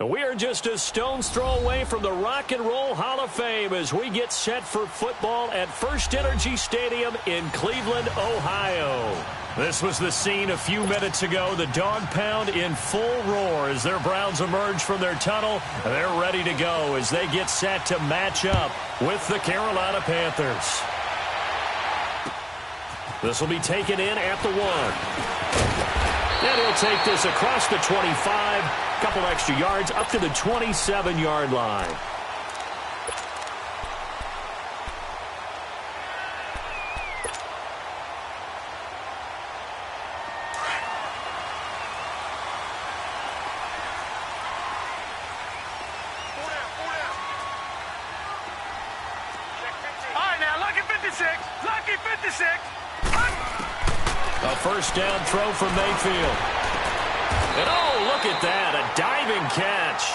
We are just a stone's throw away from the Rock and Roll Hall of Fame as we get set for football at First Energy Stadium in Cleveland, Ohio. This was the scene a few minutes ago. The dog pound in full roar as their Browns emerge from their tunnel. They're ready to go as they get set to match up with the Carolina Panthers. This will be taken in at the 1. And he'll take this across the 25, couple extra yards up to the 27-yard line. All right, now, lucky 56, lucky 56. A first down throw for Mayfield. And oh, look at that, a diving catch.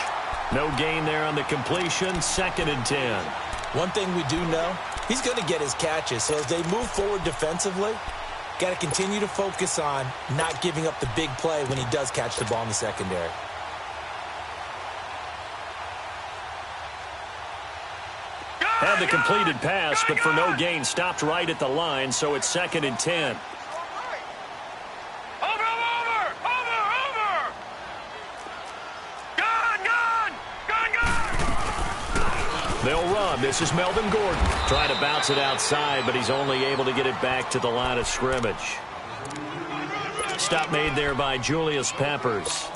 No gain there on the completion, 2nd and 10. One thing we do know, he's going to get his catches. So as they move forward defensively, got to continue to focus on not giving up the big play when he does catch the ball in the secondary. Had the completed pass, but for no gain, stopped right at the line, so it's 2nd and 10. They'll run. This is Melvin Gordon. Trying to bounce it outside, but he's only able to get it back to the line of scrimmage. Stop made there by Julius Peppers.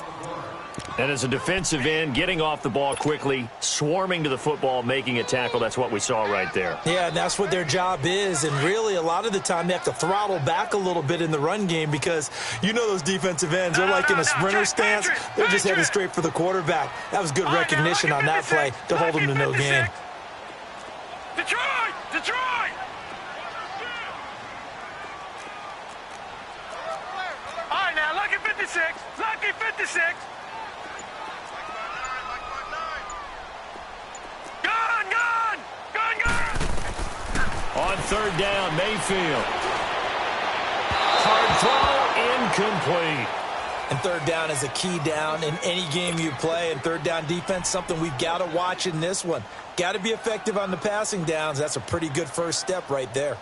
And as a defensive end, getting off the ball quickly, swarming to the football, making a tackle, that's what we saw right there. Yeah, and that's what their job is. And really, a lot of the time, they have to throttle back a little bit in the run game because you know those defensive ends. They're like in a sprinter stance. They're just heading straight for the quarterback. That was good recognition on that play to hold them to no gain. Detroit! Detroit! All right, now, lucky 56, lucky 56. On 3rd down, Mayfield. Hard throw, incomplete. And 3rd down is a key down in any game you play. And 3rd down defense, something we've got to watch in this one. Got to be effective on the passing downs. That's a pretty good first step right there.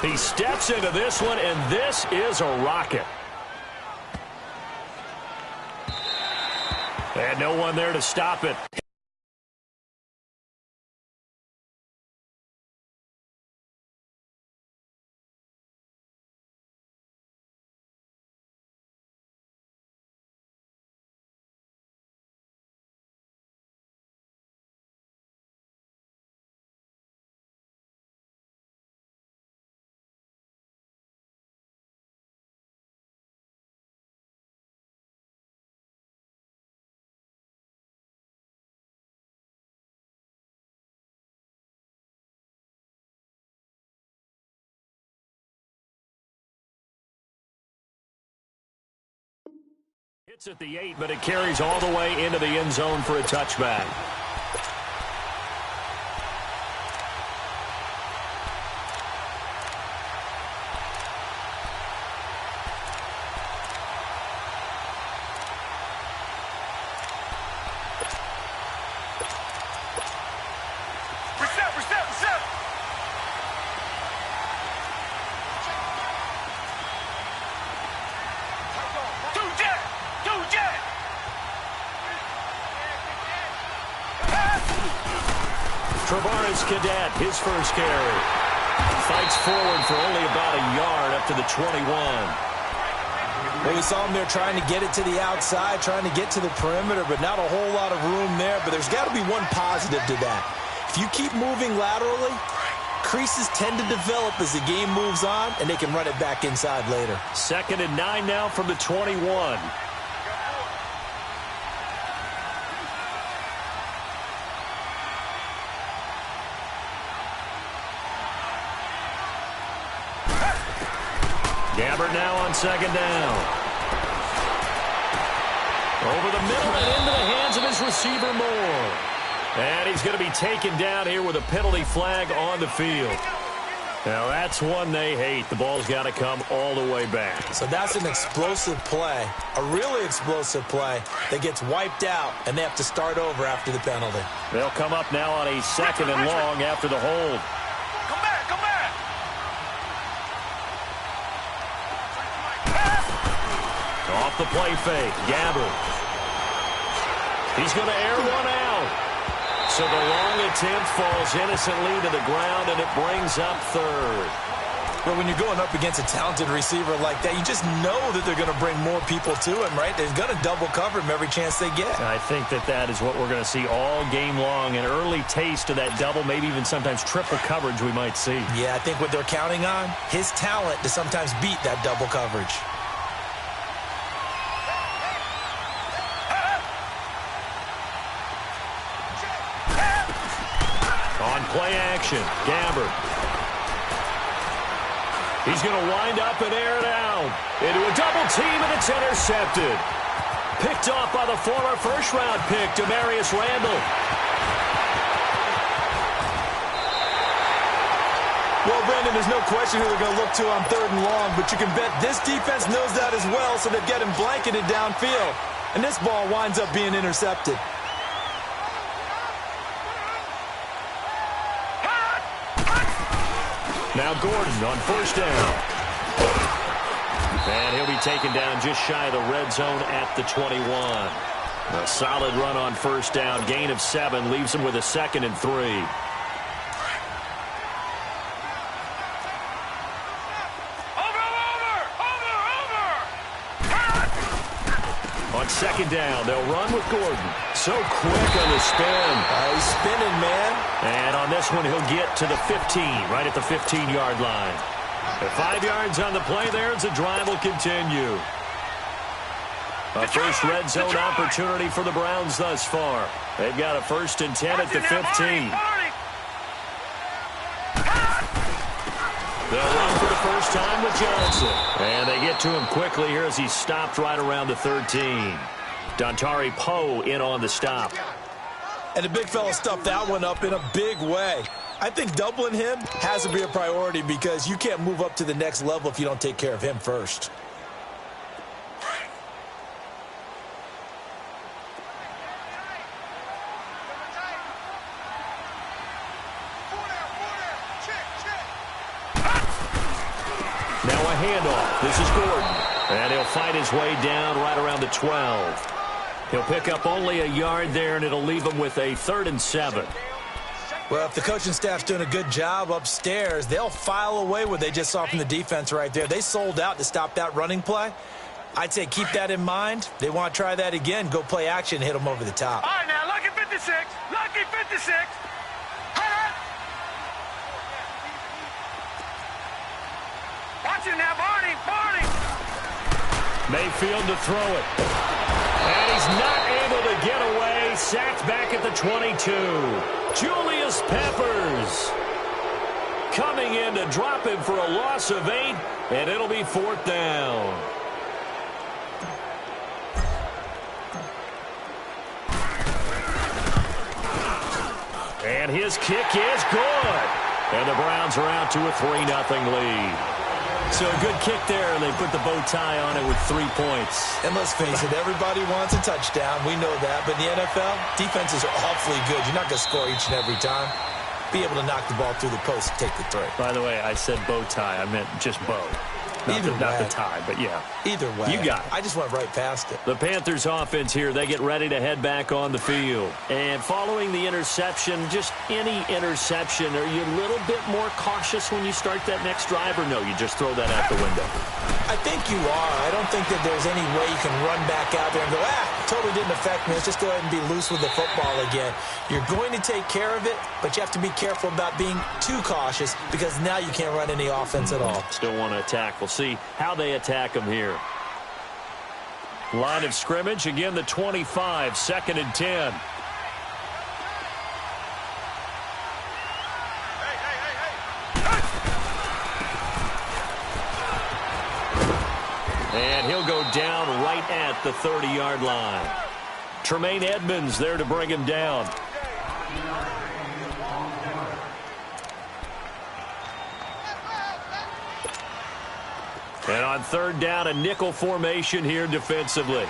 He steps into this one, and this is a rocket. And no one there to stop it. Hits at the 8, but it carries all the way into the end zone for a touchback. Cadet, his first carry. Fights forward for only about a yard up to the 21. Well, we saw him there trying to get it to the outside, trying to get to the perimeter, but not a whole lot of room there. But there's got to be one positive to that. If you keep moving laterally, creases tend to develop as the game moves on, and they can run it back inside later. 2nd and 9 now from the 21. Gabbert now on 2nd down. Over the middle and into the hands of his receiver Moore. And he's going to be taken down here with a penalty flag on the field. Now, that's one they hate. The ball's got to come all the way back. So that's an explosive play, a really explosive play that gets wiped out, and they have to start over after the penalty. They'll come up now on a 2nd and long after the hold. Come back, come back. Off the play fake, Gabbert. He's going to air one out. So the long attempt falls innocently to the ground, and it brings up 3rd. But when you're going up against a talented receiver like that, you just know that they're going to bring more people to him, right? They're going to double cover him every chance they get. I think that is what we're going to see all game long, an early taste of that double, maybe even sometimes triple coverage we might see. Yeah, I think what they're counting on, his talent to sometimes beat that double coverage. On play action, Gabbert. He's going to wind up and air it out into a double team, and it's intercepted. Picked off by the former first-round pick, Demarius Randall. Well, Brandon, there's no question who they're going to look to on 3rd and long, but you can bet this defense knows that as well, so they're getting blanketed downfield. And this ball winds up being intercepted. Now Gordon on 1st down. And he'll be taken down just shy of the red zone at the 21. A solid run on 1st down. Gain of 7 leaves him with a 2nd and 3. On 2nd down, they'll run with Gordon. So quick on the spin. He's spinning, man. And on this one, he'll get to the 15, right at the 15-yard line. The 5 yards on the play there as the drive will continue. A first red zone opportunity for the Browns thus far. They've got a 1st and 10 at the 15. They'll run for the first time with Johnson. And they get to him quickly here as he's stopped right around the 13. Dontari Poe in on the stop. And the big fella stuffed that one up in a big way. I think doubling him has to be a priority because you can't move up to the next level if you don't take care of him first. Now a handoff. This is Gordon. And he'll fight his way down right around the 12. He'll pick up only a yard there, and it'll leave him with a 3rd and 7. Well, if the coaching staff's doing a good job upstairs, they'll file away what they just saw from the defense right there. They sold out to stop that running play. I'd say keep that in mind. They want to try that again. Go play action, hit them over the top. All right, now, lucky 56. Lucky 56. Watch it now, Barney. Barney. Mayfield to throw it. And he's not able to get away. Sacked back at the 22. Julius Peppers coming in to drop him for a loss of 8, and it'll be 4th down. And his kick is good. And the Browns are out to a 3-0 lead. So a good kick there, and they put the bow tie on it with 3 points. And let's face it, everybody wants a touchdown. We know that. But in the NFL, defenses are awfully good. You're not going to score each and every time. Be able to knock the ball through the post and take the 3. By the way, I said bow tie. I meant just bow. Not the tie, but yeah. Either way. You got it. I just went right past it. The Panthers offense here, they get ready to head back on the field. And following the interception, just any interception, are you a little bit more cautious when you start that next drive, or no, you just throw that out the window? I think you are. I don't think that there's any way you can run back out there and go, totally didn't affect me. Let's just go ahead and be loose with the football again. You're going to take care of it, but you have to be careful about being too cautious because now you can't run any offense at all. Still want to attack. We'll see how they attack them here. Line of scrimmage, again the 25, 2nd and 10. And he'll go down right at the 30-yard line. Tremaine Edmonds there to bring him down. And on third down, a nickel formation here defensively.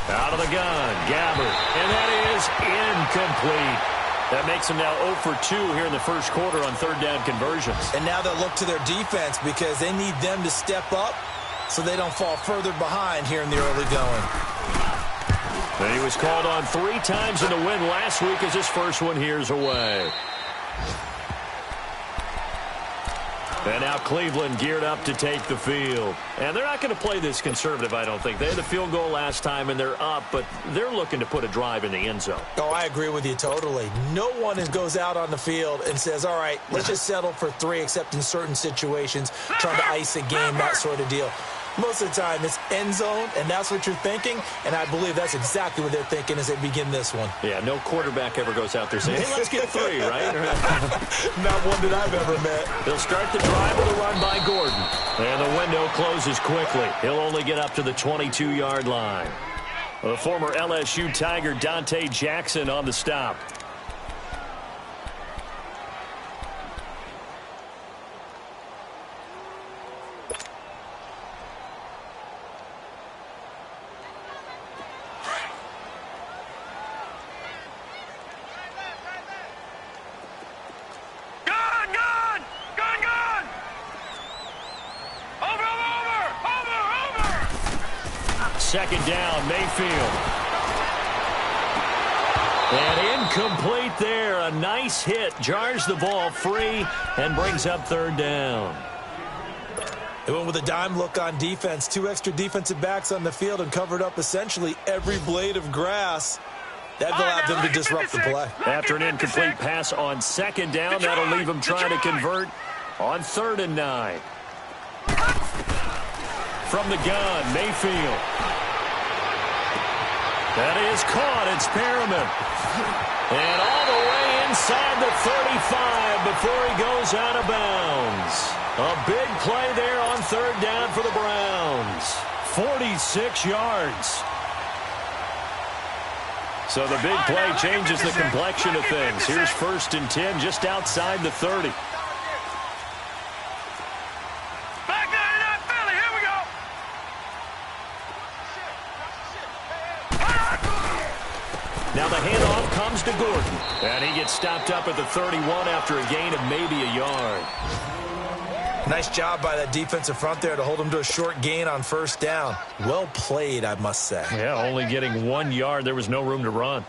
Out of the gun, Gabbard, and that is incomplete. That makes them now 0 for 2 here in the first quarter on third down conversions. And now they'll look to their defense because they need them to step up so they don't fall further behind here in the early going. And he was called on 3 times in the win last week as his first one here's away. And now Cleveland geared up to take the field. And they're not going to play this conservative, I don't think. They had the field goal last time, and they're up, but they're looking to put a drive in the end zone. Oh, I agree with you totally. No one goes out on the field and says, all right, let's just settle for 3, except in certain situations, trying to ice a game, that sort of deal. Most of the time, it's end zone, and that's what you're thinking, and I believe that's exactly what they're thinking as they begin this one. Yeah, no quarterback ever goes out there saying, hey, let's get 3, right? Not one that I've ever met. They'll start the drive with a run by Gordon. And the window closes quickly. He'll only get up to the 22-yard line. The former LSU Tiger Dante Jackson on the stop. Second down, Mayfield. And incomplete there. A nice hit. Jars the ball free and brings up third down. They went with a dime look on defense. 2 extra defensive backs on the field and covered up essentially every blade of grass. That allowed them to disrupt the play. After an incomplete pass on second down, that'll leave them trying to convert on 3rd and 9. From the gun, Mayfield. That is caught. It's Perriman. And all the way inside the 35 before he goes out of bounds. A big play there on third down for the Browns. 46 yards. So the big play changes the complexion of things. Here's 1st and 10 just outside the 30. Now the handoff comes to Gordon. And he gets stopped up at the 31 after a gain of maybe a yard. Nice job by that defensive front there to hold him to a short gain on 1st down. Well played, I must say. Yeah, only getting 1 yard. There was no room to run.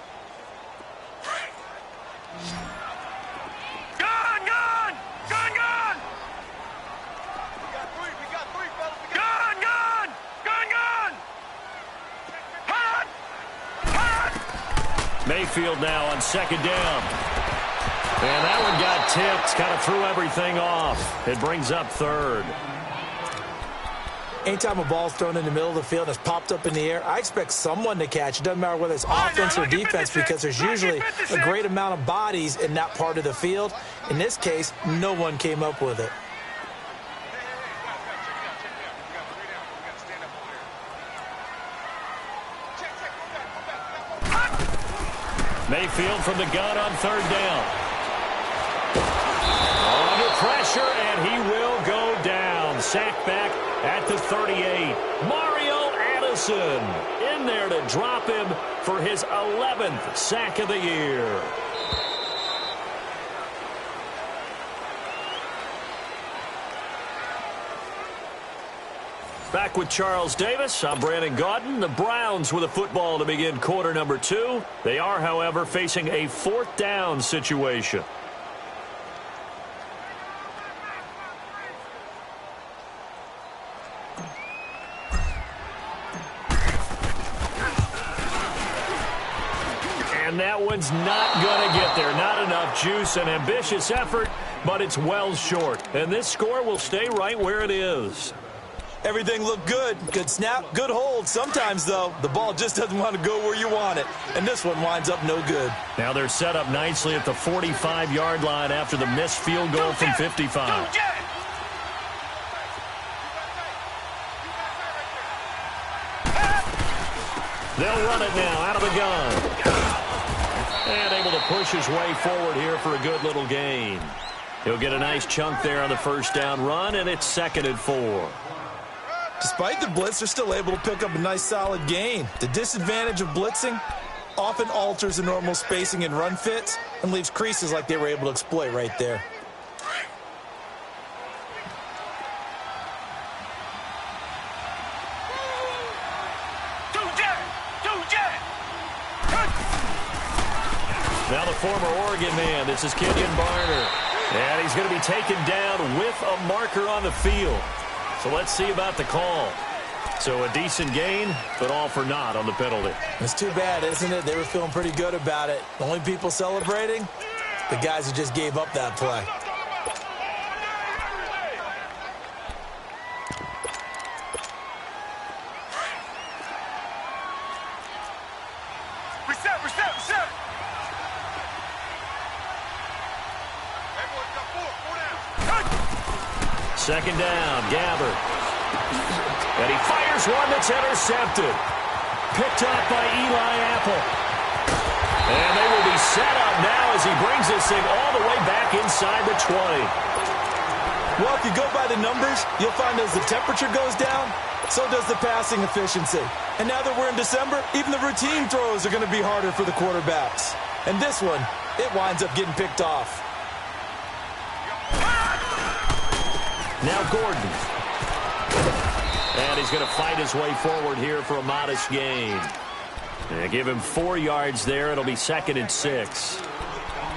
Mayfield now on second down. And that one got tipped. Kind of threw everything off. It brings up 3rd. Anytime a ball's thrown in the middle of the field and it's popped up in the air, I expect someone to catch. It doesn't matter whether it's offense or defense because there's usually a great amount of bodies in that part of the field. In this case, no one came up with it. Mayfield from the gun on 3rd down. Under pressure, and he will go down. Sacked back at the 38. Mario Addison in there to drop him for his 11th sack of the year. Back with Charles Davis, I'm Brandon Gaudin. The Browns with a football to begin quarter number 2. They are, however, facing a 4th down situation. And that one's not going to get there. Not enough juice. An ambitious effort, but it's well short. And this score will stay right where it is. Everything looked good. Good snap, good hold. Sometimes, though, the ball just doesn't want to go where you want it. And this one winds up no good. Now they're set up nicely at the 45-yard line after the missed field goal from 55. They'll run it now out of the gun. And able to push his way forward here for a good little gain. He'll get a nice chunk there on the first down run, and it's 2nd and 4. Despite the blitz, they're still able to pick up a nice solid gain. The disadvantage of blitzing often alters the normal spacing and run fits and leaves creases like they were able to exploit right there. Now the former Oregon man, this is Kenyon Barner. And he's going to be taken down with a marker on the field. So let's see about the call. So a decent gain, but all for naught on the penalty. It's too bad, isn't it? They were feeling pretty good about it. The only people celebrating, the guys who just gave up that play. Reset. Second down, Gabbert. And he fires one that's intercepted. Picked up by Eli Apple. And they will be set up now as he brings this thing all the way back inside the 20. Well, if you go by the numbers, you'll find as the temperature goes down, so does the passing efficiency. And now that we're in December, even the routine throws are going to be harder for the quarterbacks. And this one, it winds up getting picked off. Now Gordon. And he's going to fight his way forward here for a modest gain. And give him 4 yards there. It'll be 2nd and 6.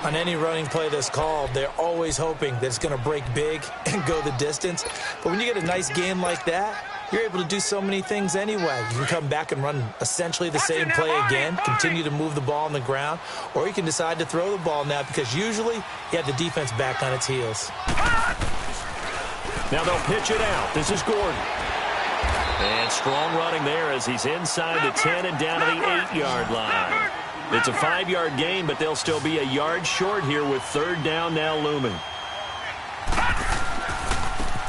On any running play that's called, they're always hoping that it's going to break big and go the distance. But when you get a nice game like that, you're able to do so many things anyway. You can come back and run essentially the same play again, continue to move the ball on the ground, or you can decide to throw the ball now because usually you have the defense back on its heels. Now they'll pitch it out. This is Gordon. And strong running there as he's inside the 10 and down to the 8-yard line. It's a 5-yard gain, but they'll still be a yard short here with 3rd down now looming.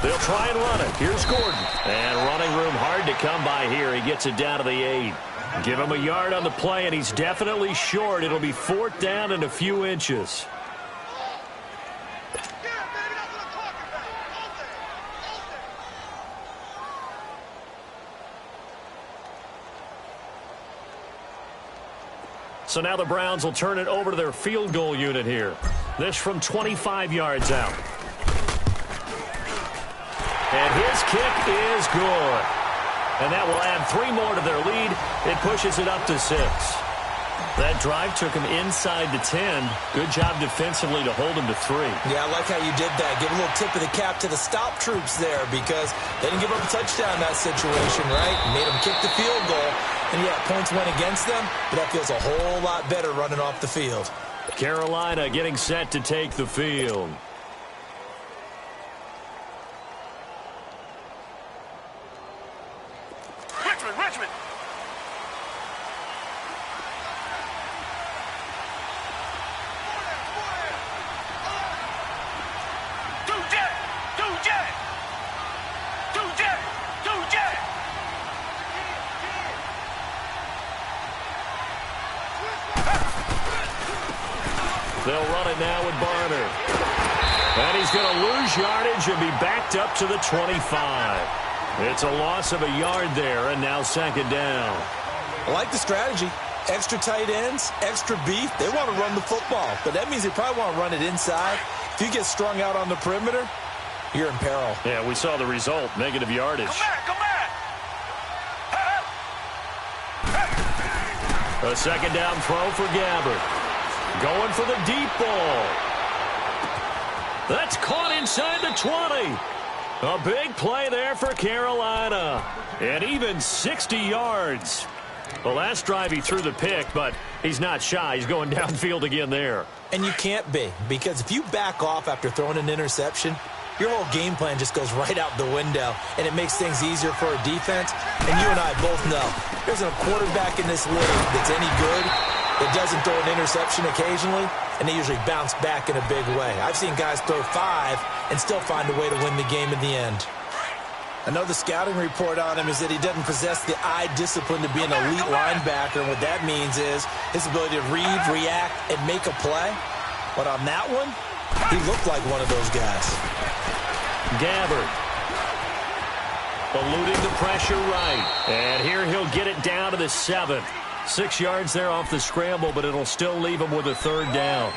They'll try and run it. Here's Gordon. And running room hard to come by here. He gets it down to the 8. Give him a yard on the play, and he's definitely short. It'll be 4th down and a few inches. So now the Browns will turn it over to their field goal unit here. This from 25 yards out. And his kick is good. And that will add 3 more to their lead. It pushes it up to 6. That drive took him inside the 10. Good job defensively to hold him to 3. Yeah, I like how you did that. Give a little tip of the cap to the stop troops there because they didn't give up a touchdown in that situation, right? Made them kick the field goal. And, yeah, points went against them, but that feels a whole lot better running off the field. Carolina getting set to take the field. Richmond. They'll run it now with Barner. And he's going to lose yardage and be backed up to the 25. It's a loss of a yard there, and now 2nd down. I like the strategy. Extra tight ends, extra beef. They want to run the football, but that means they probably want to run it inside. If you get strung out on the perimeter, you're in peril. Yeah, we saw the result, negative yardage. Come back. A 2nd down throw for Gabbert. Going for the deep ball. That's caught inside the 20. A big play there for Carolina. And even 60 yards. The last drive he threw the pick, but he's not shy. He's going downfield again there. And you can't be, because if you back off after throwing an interception, your whole game plan just goes right out the window, and it makes things easier for a defense. And you and I both know there's a quarterback in this league that's any good that doesn't throw an interception occasionally, and they usually bounce back in a big way. I've seen guys throw 5 and still find a way to win the game in the end. Another scouting report on him is that he doesn't possess the eye discipline to be an elite linebacker. And what that means is his ability to read, react, and make a play. But on that one, he looked like one of those guys. Gabbard. Eluding the pressure right. And here he'll get it down to the 7. 6 yards there off the scramble, but it'll still leave him with a 3rd down.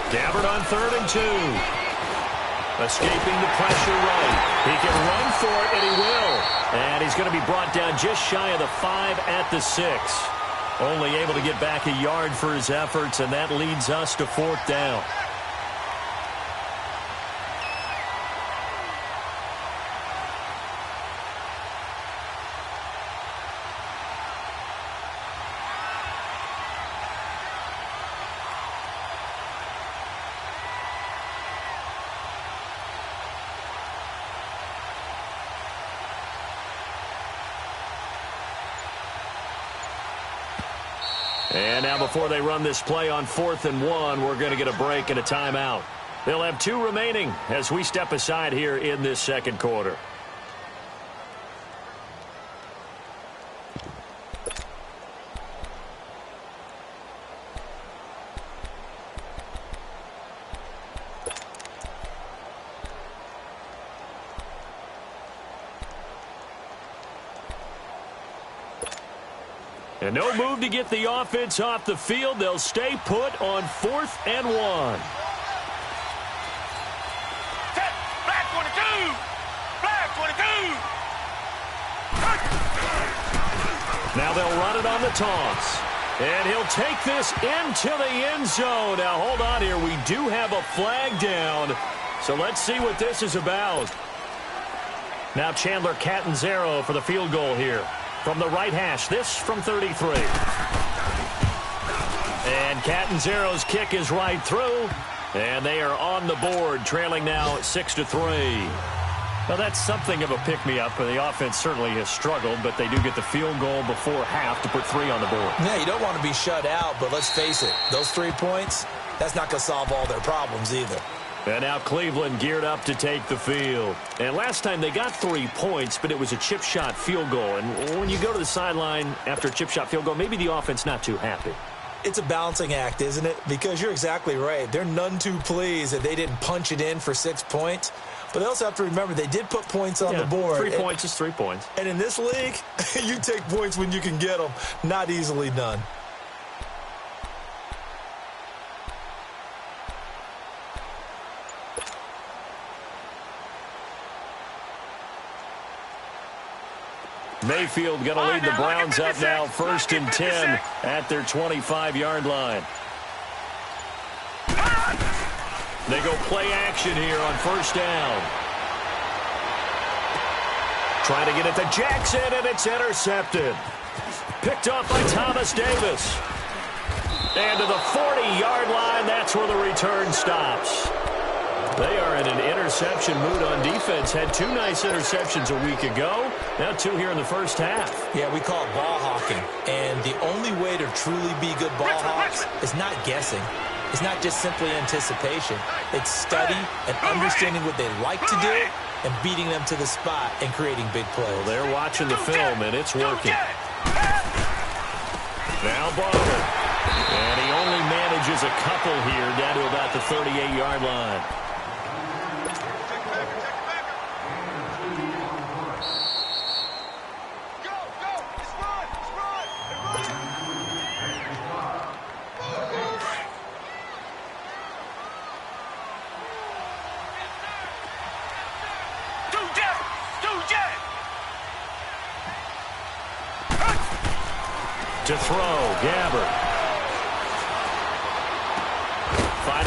Gabbard on 3rd and 2. Escaping the pressure right. He can run for it, and he will. And he's going to be brought down just shy of the 5 at the 6. Only able to get back a yard for his efforts, and that leads us to 4th down. And now before they run this play on 4th and 1, we're going to get a break and a timeout. They'll have 2 remaining as we step aside here in this second quarter. And no move to get the offense off the field. They'll stay put on 4th and 1. Set. Flag 22. Flag 22. Now they'll run it on the taunts. And he'll take this into the end zone. Now hold on here. We do have a flag down. So let's see what this is about. Now Chandler Catanzaro for the field goal here. From the right hash, this from 33. And Catanzaro's kick is right through. And they are on the board, trailing now 6-3. Well, that's something of a pick-me-up. The offense certainly has struggled, but they do get the field goal before half to put 3 on the board. Yeah, you don't want to be shut out, but let's face it, those 3 points, that's not going to solve all their problems either. And now Cleveland geared up to take the field. And last time they got 3 points, but it was a chip shot field goal. And when you go to the sideline after a chip shot field goal, maybe the offense not too happy. It's a balancing act, isn't it? Because you're exactly right. They're none too pleased that they didn't punch it in for 6 points. But they also have to remember they did put points on the board. 3 points is 3 points. And in this league, you take points when you can get them. Not easily done. Mayfield going to lead the Browns up now, 1st and 10 at their 25-yard line. They go play action here on 1st down. Trying to get it to Jackson, and it's intercepted. Picked off by Thomas Davis. And to the 40-yard line, that's where the return stops. They are in an interception mood on defense. Had 2 nice interceptions a week ago. Now 2 here in the first half. Yeah, we call it ball hawking. And the only way to truly be good ball hawks is not guessing. It's not just simply anticipation. It's study and understanding what they like to do and beating them to the spot and creating big plays. Well, they're watching the film, and it's working. Now Barber. And he only manages a couple here down to about the 38-yard line. To throw, Gabbard.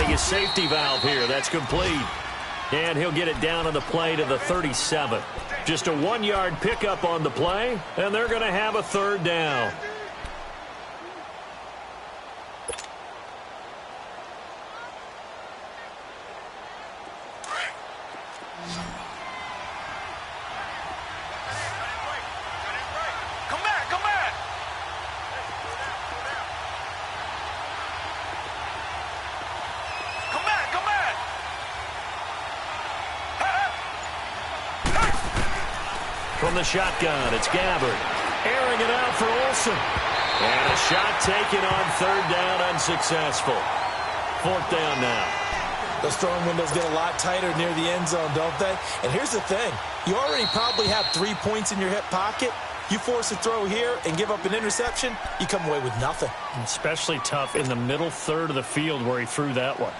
finding his safety valve here. That's complete. And he'll get it down on the play to the 37. Just a 1-yard pickup on the play, and they're going to have a third down. From the shotgun, it's Gabbard. Airing it out for Olsen. And a shot taken on third down, unsuccessful. Fourth down now. Those throwing windows get a lot tighter near the end zone, don't they? And here's the thing. You already probably have 3 points in your hip pocket. You force a throw here and give up an interception, you come away with nothing. Especially tough in the middle third of the field where he threw that one.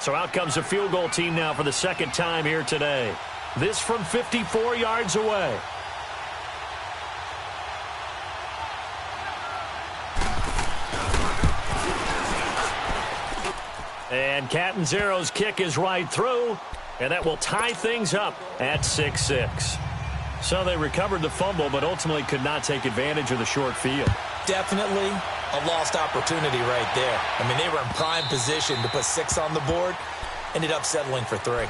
So out comes a field goal team now for the second time here today. This from 54 yards away. And Catanzaro's kick is right through, and that will tie things up at 6-6. So they recovered the fumble, but ultimately could not take advantage of the short field. Definitely a lost opportunity right there. I mean, they were in prime position to put 6 on the board, ended up settling for 3.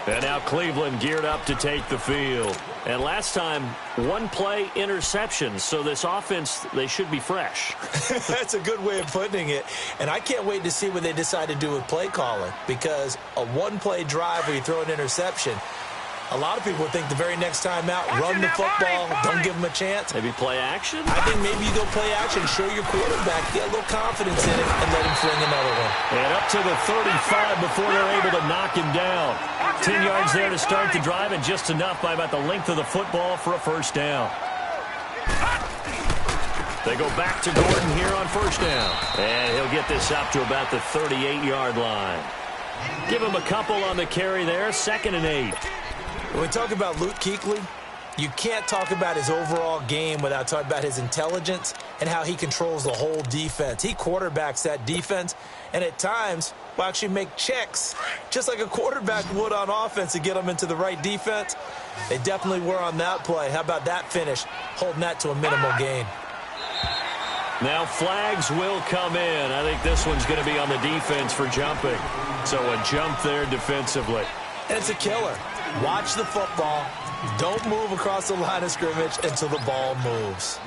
And now Cleveland geared up to take the field. And last time, 1-play interception. So this offense, they should be fresh. That's a good way of putting it. And I can't wait to see what they decide to do with play calling. Because a 1-play drive where you throw an interception, a lot of people would think the very next time out, run the football, don't give them a chance. Maybe play action? I think maybe you go play action, show your quarterback, get a little confidence in it, and let him fling another one. And up to the 35 before they're able to knock him down. 10 yards there to start the drive, and just enough by about the length of the football for a first down. They go back to Gordon here on first down. And he'll get this up to about the 38-yard line. Give him a couple on the carry there, 2nd and 8. When we talk about Luke Kuechly, you can't talk about his overall game without talking about his intelligence and how he controls the whole defense. He quarterbacks that defense, and at times will actually make checks, just like a quarterback would on offense to get them into the right defense. They definitely were on that play. How about that finish, holding that to a minimal gain? Now flags will come in. I think this one's going to be on the defense for jumping. So a jump there defensively. And it's a killer. Watch the football. Don't move across the line of scrimmage until the ball moves.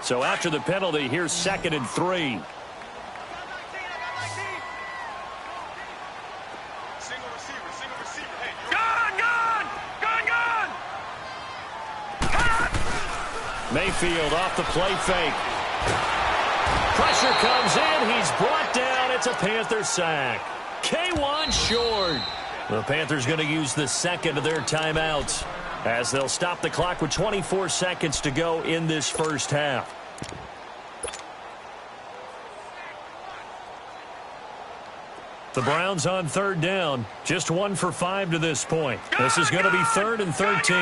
So after the penalty, here's 2nd and 3. Mayfield off the play fake. Pressure comes in. He's brought down. It's a Panther sack. K1 short. The Panthers going to use the second of their timeouts as they'll stop the clock with 24 seconds to go in this first half. The Browns on third down. Just 1 for 5 to this point. This is going to be 3rd and 13.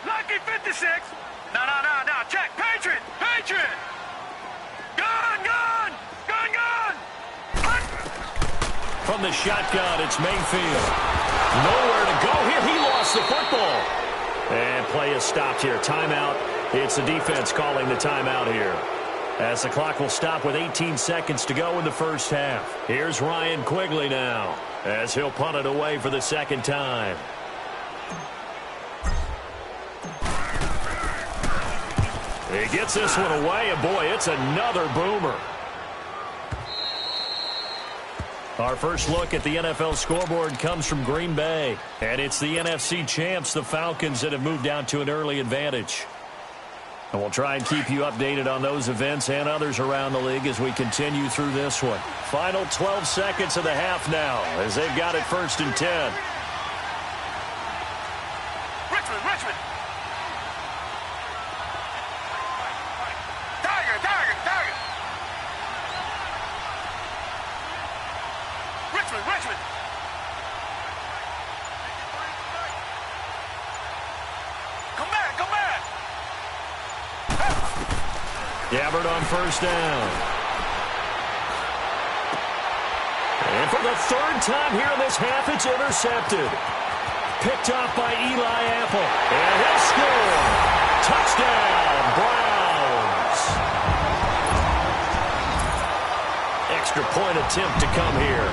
Lucky 56. No. Check. Patriot. Gun. From the shotgun, it's Mayfield. Nowhere to go here. He lost the football. And play is stopped here. Timeout. It's the defense calling the timeout here, as the clock will stop with 18 seconds to go in the first half. Here's Ryan Quigley now, as he'll punt it away for the second time. He gets this one away, and boy, it's another boomer. Our first look at the NFL scoreboard comes from Green Bay, and it's the NFC champs, the Falcons, that have moved down to an early advantage. And we'll try and keep you updated on those events and others around the league as we continue through this one. Final 12 seconds of the half now, as they've got it 1st and 10. Richmond. Tiger. Richmond. Come back, come back. Gabbard on first down. And for the third time here in this half, it's intercepted. Picked off by Eli Apple. And he'll score. Touchdown, Browns. Extra point attempt to come here.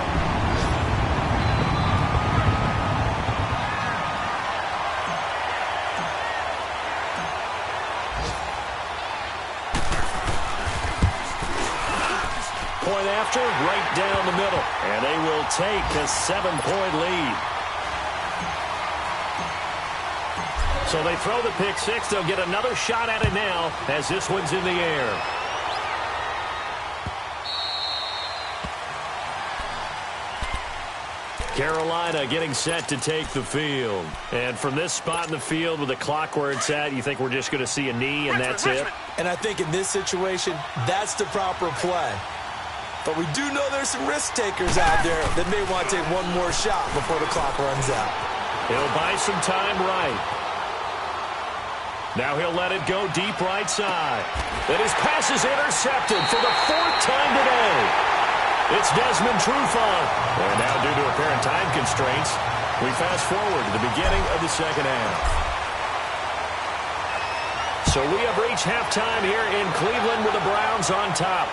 Point after, right down the middle. And they will take a 7-point lead. So they throw the pick six. They'll get another shot at it now as this one's in the air. Carolina getting set to take the field. And from this spot in the field with the clock where it's at, you think we're just going to see a knee and that's it? And I think in this situation, that's the proper play. But we do know there's some risk takers out there that may want to take one more shot before the clock runs out. He'll buy some time right. Now he'll let it go deep right side. And his pass is intercepted for the fourth time today. It's Desmond Trufant. And now due to apparent time constraints, we fast forward to the beginning of the second half. So we have reached halftime here in Cleveland with the Browns on top.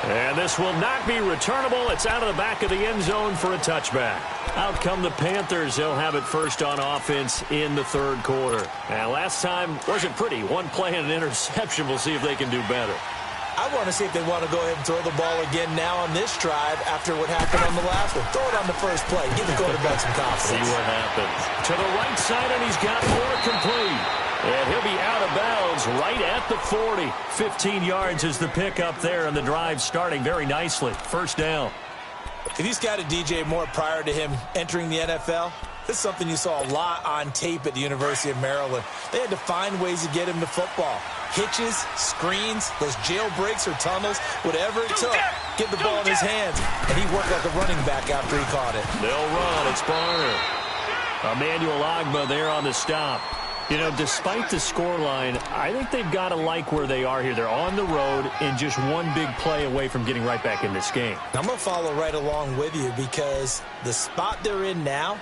And this will not be returnable. It's out of the back of the end zone for a touchback. Out come the Panthers. They'll have it first on offense in the third quarter. And last time wasn't pretty. One play and an interception. We'll see if they can do better. I want to see if they want to go ahead and throw the ball again now on this drive after what happened on the last one. Throw it on the first play. Give the quarterback some confidence. See what happens. To the right side, and he's got more complete. And he'll be out of bounds right at the 40. 15 yards is the pickup there, and the drive starting very nicely. First down. If you scouted DJ Moore prior to him entering the NFL, this is something you saw a lot on tape at the University of Maryland. They had to find ways to get him to football. Hitches, screens, those jailbreaks or tunnels, whatever it took, get the ball in his hands. And he worked like a running back after he caught it. They'll run. It's Barner. Emmanuel Ogbah there on the stop. You know, despite the scoreline, I think they've got to like where they are here. They're on the road and just one big play away from getting right back in this game. I'm going to follow right along with you because the spot they're in now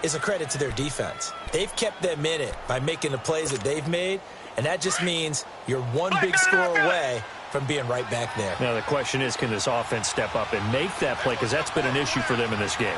is a credit to their defense. They've kept them in it by making the plays that they've made, and that just means you're one big score away from being right back there. Now, the question is, can this offense step up and make that play? Because that's been an issue for them in this game.